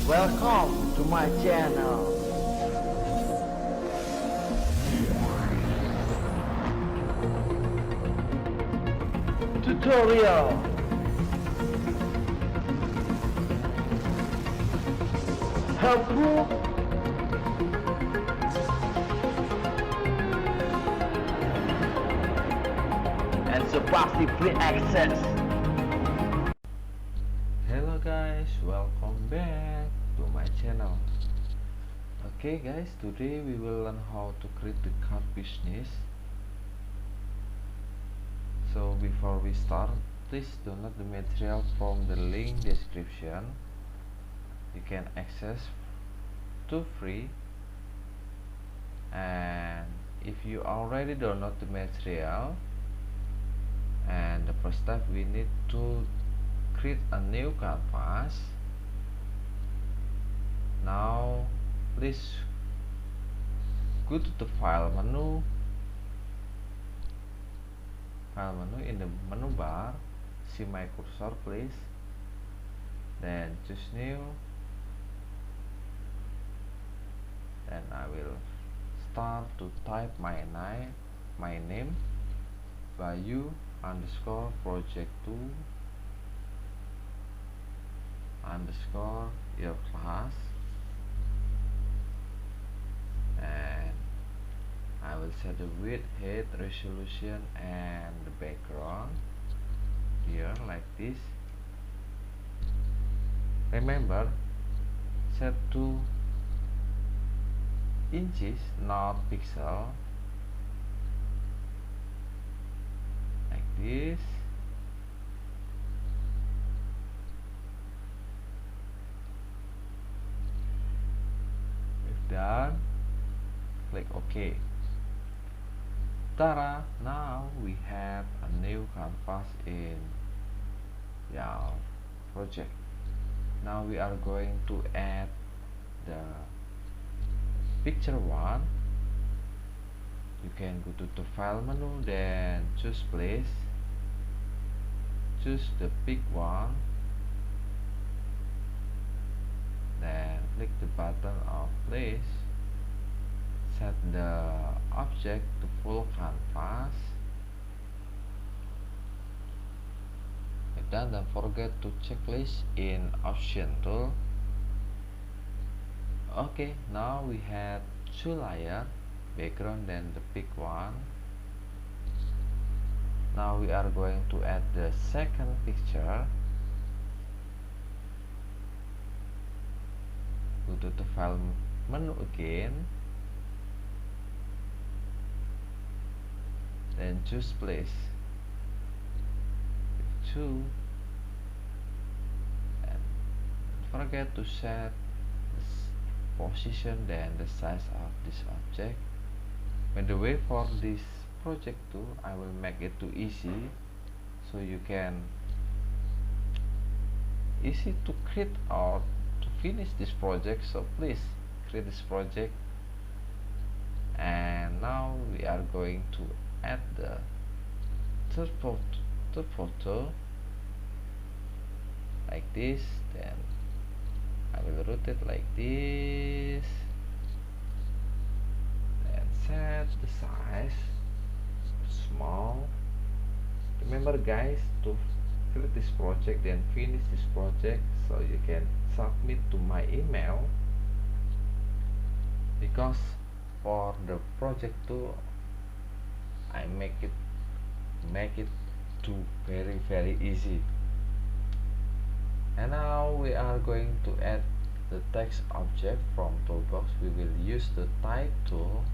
Welcome to my channel. Tutorial. Helpful. And so pasti free access. Hello guys, welcome back to my channel. Okay guys, today we will learn how to create the card business. So before we start, please download the material from the link description. You can access to free, and if you already download the material, and the first step we need to create a new canvas. Now please go to the file menu in the menu bar. See my cursor please, then choose new, then I will start to type my name, Bayu underscore project 2 underscore your class, and I will set the width, height, resolution, and the background here like this. Remember, set to inches, not pixel, like this. If done, click OK. Ta-da! Now we have a new canvas in your project. Now we are going to add the picture one. You can go to the file menu, then choose place, choose the big one, then click the button of place, set the object to full canvas. If done, don't forget to checklist in option tool. Okay, now we have two layers, background and the big one. Now we are going to add the second picture. Go to the file menu again, then choose place, two, and forget to set the position then the size of this object. By the way, for this project too, I will make it too easy, so you can easy to create or to finish this project. So please create this project. And now we are going to add the third photo like this. Then I will rotate like this and set the size small. Remember guys, to create this project then finish this project, so you can submit to my email, because for the project 2 I make it to very easy. And now we are going to add the text object from toolbox. We will use the type tool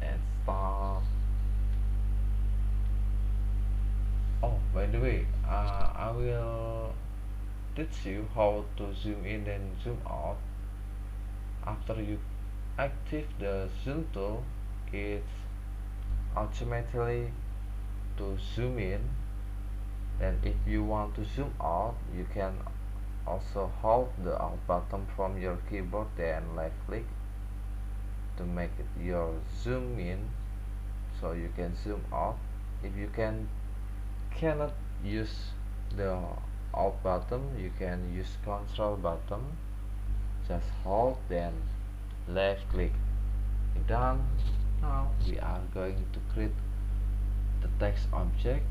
and start. Oh, by the way, I will teach you how to zoom in and zoom out. After you active the zoom tool, it's automatically to zoom in. And if you want to zoom out, you can also hold the alt button from your keyboard, then left click to make it your zoom in, so you can zoom out. If you cannot use the Alt button, you can use Control button. Just hold, then left click. Done. Now we are going to create the text object.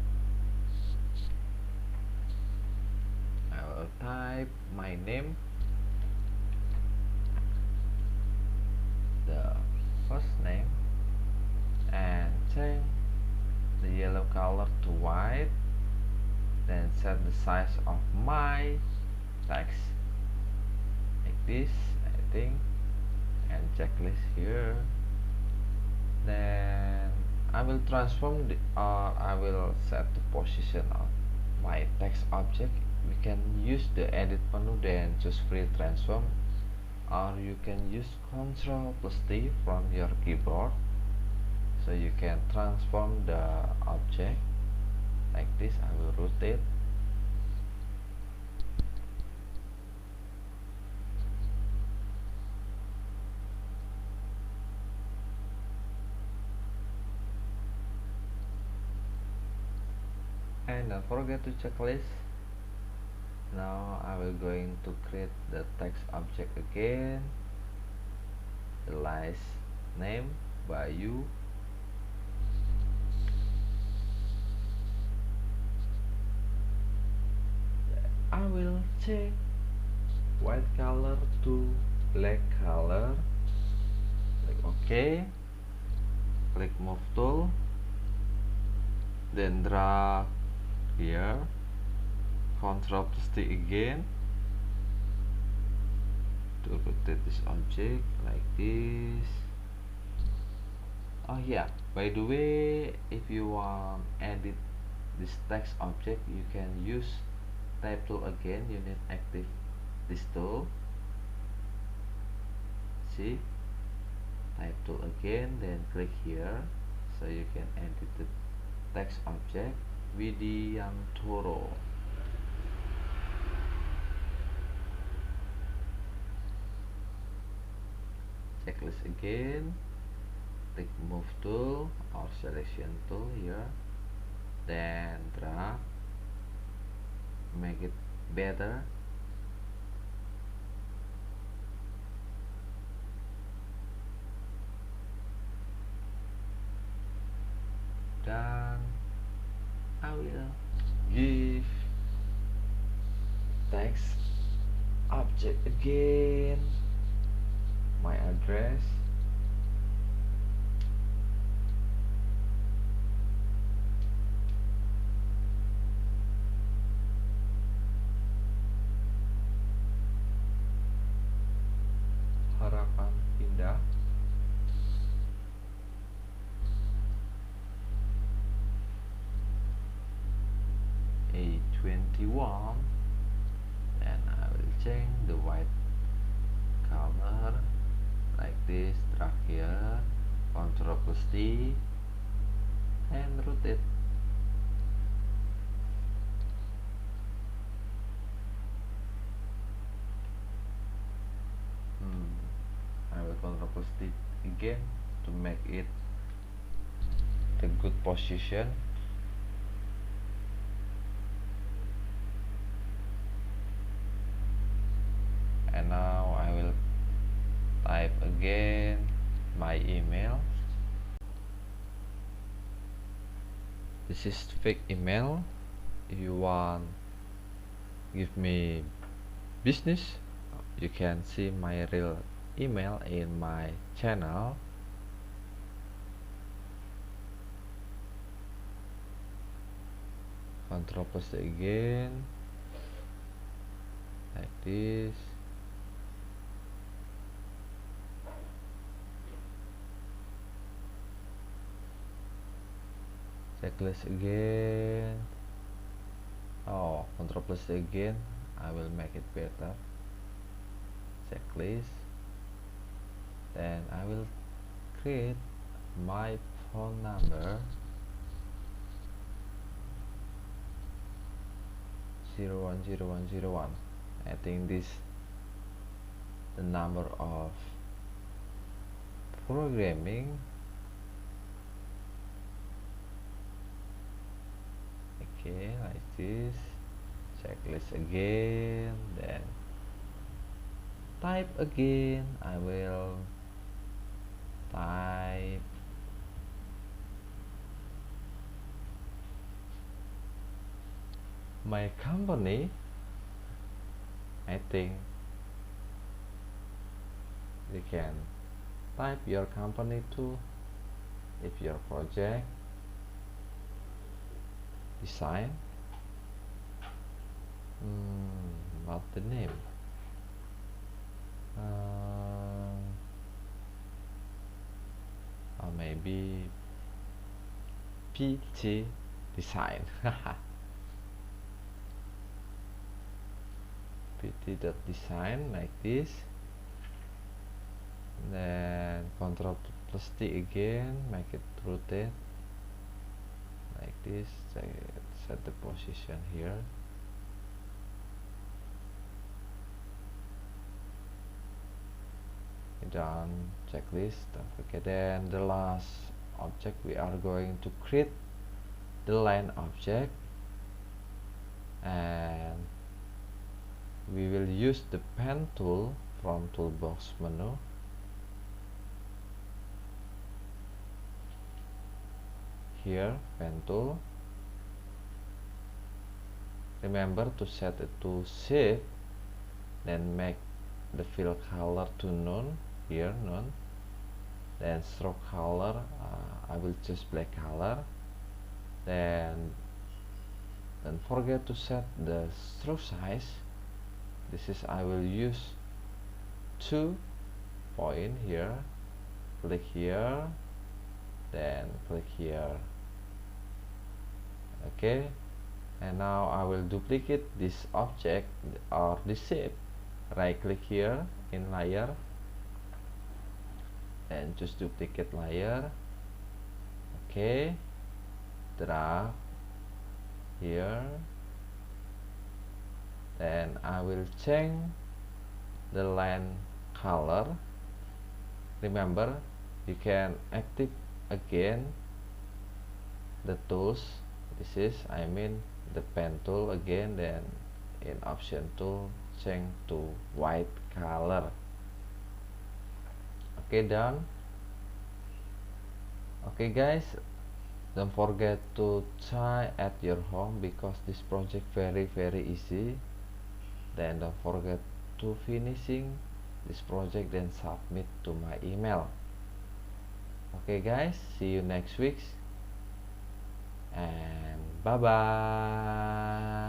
I will type my name, the first name, and change the yellow color to white, then set the size of my text like this, I think, and checklist here. Then I will transform or I will set the position of my text object. We can use the edit menu, then choose free transform, or you can use Ctrl plus T from your keyboard, so you can transform the object like this. I will rotate. And don't forget to checklist. Now I will going to create the text object again. The last name by you. I will change white color to black color. Click OK. Click move tool. Then drag here. Ctrl plus T again to rotate this object like this. Oh yeah, by the way, if you want edit this text object, you can use type tool again. You need active this tool. See, type tool again, then click here, so you can edit the text object Widiantoro. Checklist again, click move tool or selection tool here, then drag, make it better. Then I will give text object again my address, harapan indah, A21, and I will change the white color like this. Drag here, Ctrl plus T, and rotate. I will Ctrl plus T again to make it the good position. And now I will type again my email. This is fake email. If you want give me business, you can see my real email in my channel. Ctrl plus again like this. Checklist again. Oh, Ctrl plus again. I will make it better. Checklist. Then I will create my phone number 010101. I think this the number of programming. Okay, like this. checklist again, then type again. I will type my company. I think you can type your company too if your project design. Not the name. Or maybe PT design. pt.design like this, then Ctrl plus T again, make it rotate like this. Set the position here. Done. Checklist, don't forget. Then the last object, we are going to create the line object, and we will use the pen tool from toolbox menu. Here, pen tool. Remember to set it to shape, then make the fill color to none. Here, none. Then stroke color, I will choose black color. Then don't forget to set the stroke size. This is, I will use 2 point here. Click here, then click here. Okay, and now I will duplicate this object or this shape. Right click here in layer and just duplicate layer. Okay, drag here, then I will change the line color. Remember, you can active again the tools. This is, I mean, the pen tool again, then in option tool change to white color. Okay, done. Okay guys, don't forget to try at your home, because this project very easy. Then don't forget to finishing this project, then submit to my email. Okay guys, see you next week, and bye bye.